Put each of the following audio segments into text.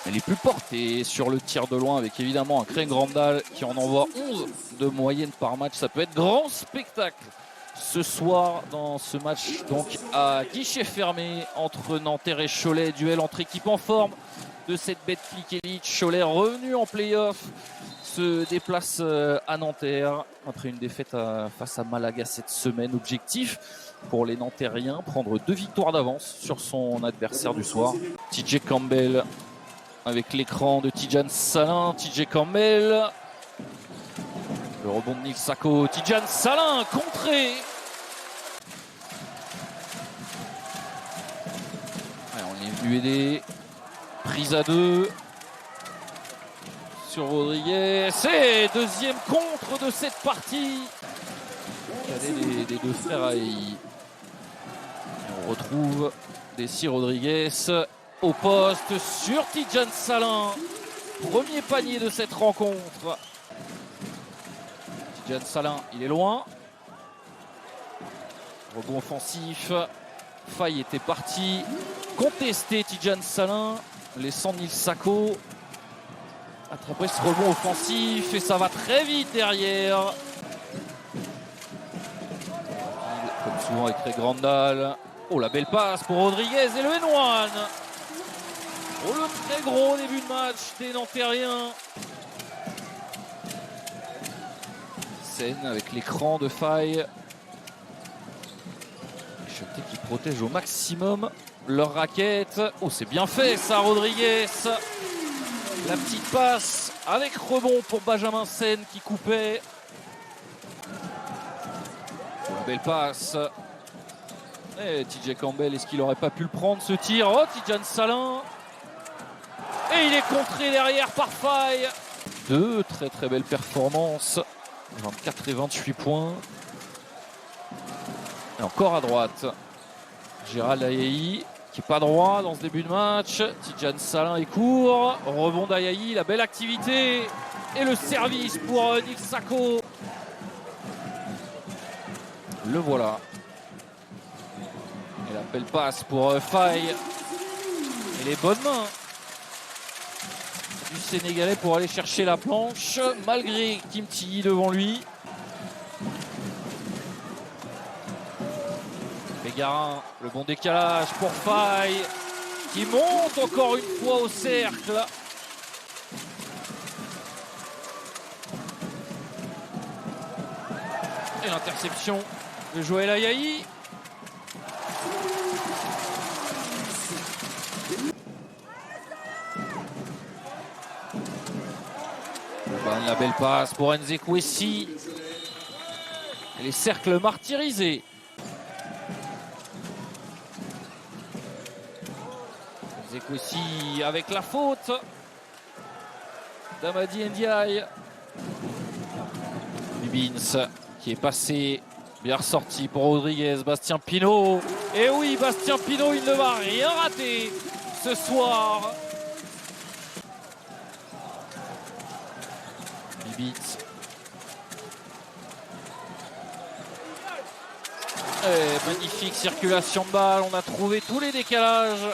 Elle est plus portée sur le tir de loin avec évidemment un Craig Grandal qui en envoie 11 de moyenne par match. Ça peut être grand spectacle ce soir dans ce match donc à guichet fermé entre Nanterre et Cholet. Duel entre équipes en forme de cette Betclic Elite. Cholet revenu en play-off se déplace à Nanterre après une défaite face à Malaga cette semaine. Objectif pour les Nanterriens, prendre 2 victoires d'avance sur son adversaire du soir. TJ Campbell avec l'écran de Tidjane Salin. TJ Campbell. Le rebond de Nils Sako. Tidjane Salin contré. Allez, on est venu aider. Prise à 2. Sur Rodriguez. C'est deuxième contre de cette partie. Cadet des deux frères Aïe. On retrouve Desi Rodriguez au poste sur Tidjane Salin. Premier panier de cette rencontre. Tidjane Salin, il est loin. Rebond offensif. Faille était parti. Contesté Tidjane Salin, laissant Nils Sako attraper ce rebond offensif. Et ça va très vite derrière. Comme souvent avec Craig Grandal. Oh, la belle passe pour Rodriguez et le N1. Oh, le très gros début de match des Nanterriens. Scène avec l'écran de Faille. Les Choletais qui protègent au maximum leur raquette. Oh, c'est bien fait ça, Rodriguez. La petite passe avec rebond pour Benjamin Sen qui coupait. Oh, la belle passe. Et TJ Campbell, est-ce qu'il n'aurait pas pu le prendre ce tir? Oh, Tidjane Salin. Et il est contré derrière par Faille. Deux très belles performances. 24 et 28 points. Et encore à droite. Gérald Ayayi qui n'est pas droit dans ce début de match. Tidjane Salin est court. Rebond d'Ayayi, la belle activité. Et le service pour Nils Sako. Le voilà. Et la belle passe pour Faille. Et les bonnes mains du Sénégalais pour aller chercher la planche, malgré Kim Tilly devant lui. Bégarin, le bon décalage pour Faille, qui monte encore une fois au cercle. Et l'interception de Joël Ayayi. La belle passe pour Nzekwesi. Et les cercles martyrisés. Nzekwesi avec la faute d'Amadi Ndiaye. Bibins qui est passé. Bien ressorti pour Rodriguez. Bastien Pinot. Et oui, Bastien Pinot, il ne va rien rater ce soir. Magnifique circulation de balle, on a trouvé tous les décalages.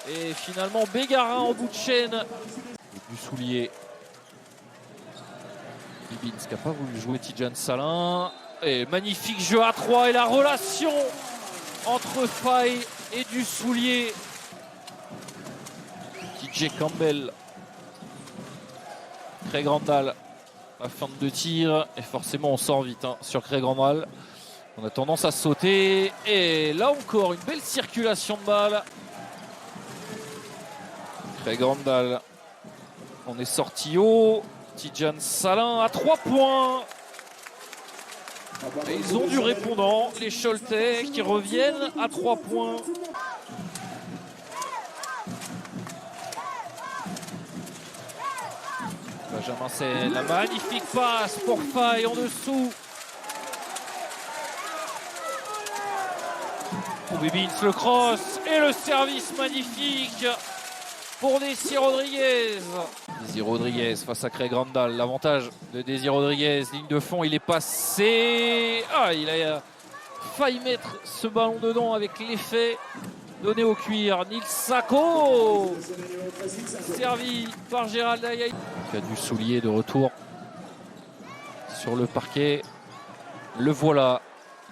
Et finalement Bégarin en bout de chaîne. Du soulier. Bibins qui n'a pas voulu jouer Tidjane Salin. Et magnifique jeu à 3 et la relation entre Faille et du soulier. TJ Campbell. Craig Grandal. La fin de 2 tirs et forcément on sort vite sur Craig Grandal. On a tendance à sauter et là encore une belle circulation de balle. Craig Grandal. On est sorti haut. Tidjane Salin à 3 points. Et ils ont du répondant, les Choletais qui reviennent à 3 points. Benjamin Sen, la magnifique passe pour Faille en dessous. Pour Bibins, le cross et le service magnifique pour Desi Rodriguez. Desi Rodriguez face à Craig Grandal. L'avantage de Desi Rodriguez, ligne de fond, il est passé. Ah, il a failli mettre ce ballon dedans avec l'effet donné au cuir. Nils Sako servi par Gérald Ayayi. Qui a du soulier de retour sur le parquet. Le voilà.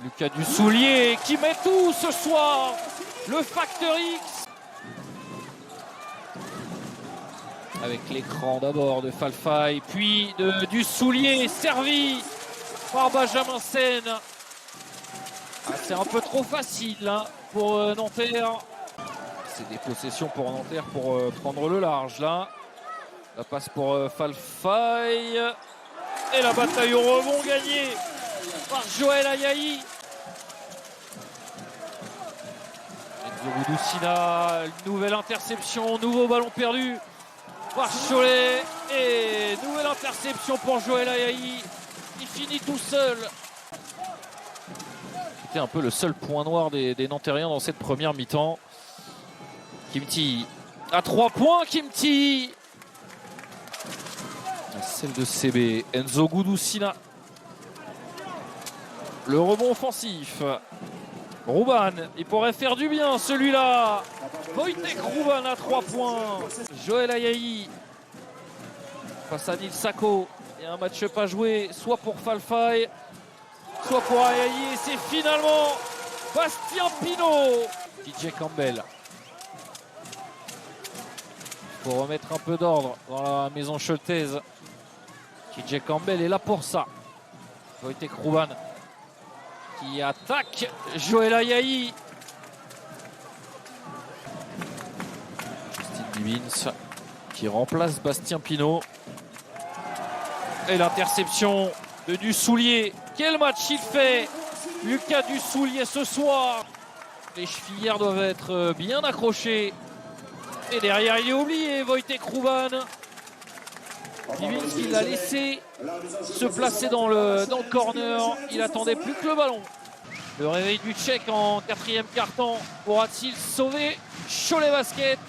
Lucas Dussoulier qui met tout ce soir. Le facteur X. Avec l'écran d'abord de Falfay, puis de Dussoulier, servi par Benjamin Sen. Ah, c'est un peu trop facile hein, pour Nanterre. C'est des possessions pour Nanterre pour prendre le large là. La passe pour Falfay. Et la bataille au rebond gagnée par Joël Ayayi. Enzo Gudusina, nouvelle interception, nouveau ballon perdu par Cholet. Et nouvelle interception pour Joël Ayayi. Il finit tout seul. C'était un peu le seul point noir des Nantériens dans cette première mi-temps. Kimti à 3 points, Kimti. Celle de CB, Enzo Gudusina. Le rebond offensif. Rouban, il pourrait faire du bien celui-là. Wojtek Rouban à 3 points. Joël Ayayi face à Nil Sako. Et un match pas joué, soit pour Falfay, soit pour Ayayi. Et c'est finalement Bastien Pinault. DJ Campbell. Il faut remettre un peu d'ordre dans la maison choltaise. DJ Campbell est là pour ça. Wojtek Rouban qui attaque Joël Ayayi. Justin Bibins qui remplace Bastien Pinault. Et l'interception de Dussoulier. Quel match il fait, Lucas Dussoulier ce soir. Les chevillères doivent être bien accrochées. Et derrière il est oublié, Wojtek Rouban. Bibins qui l'a laissé se placer dans le corner. Il attendait plus que le ballon. Le réveil du Tchèque en 4e quart-temps pourra-t-il sauver Cholet Basket?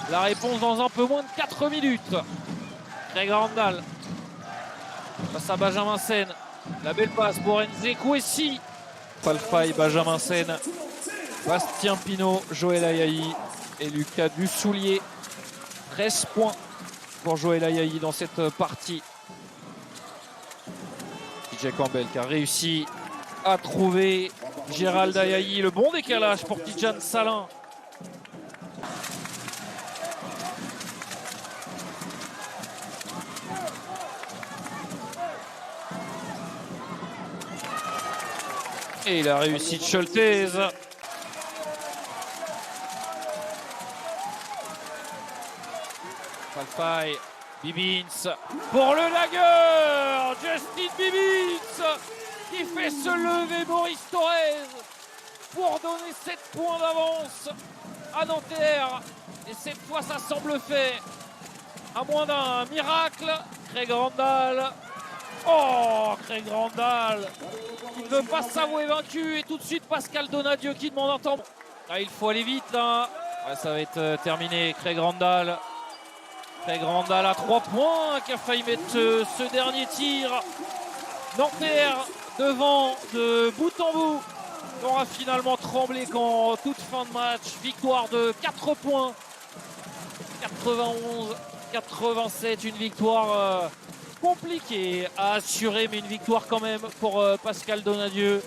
La réponse dans un peu moins de 4 minutes. Craig Randall face à Benjamin Sen. La belle passe pour Nze Kouessi. Falfay, Benjamin Sen, Bastien Pinault, Joël Ayayi et Lucas Dussoulier. 13 points pour Joël Ayayi dans cette partie. DJ Campbell qui a réussi à trouver Gérald Ayayi. Le bon décalage pour Tidjane Salin. Et il a réussi de Choltaise. Falfay, Bibins pour le lagueur, Justin Bibins qui fait se lever Boris Torres pour donner 7 points d'avance à Nanterre. Et cette fois ça semble fait, à moins d'un miracle. Craig Randall. Oh, Craig Randall qui ne veut pas s'avouer vaincu. Et tout de suite Pascal Donadieu qui demande un temps. Ah, il faut aller vite là. Ouais, ça va être terminé. Craig Randall. Craig Randall à 3 points qui a failli mettre ce dernier tir. Nanterre devant de bout en bout. On aura finalement tremblé qu'en toute fin de match. Victoire de 4 points. 91-87. Une victoire compliquée à assurer, mais une victoire quand même pour Pascal Donadieu.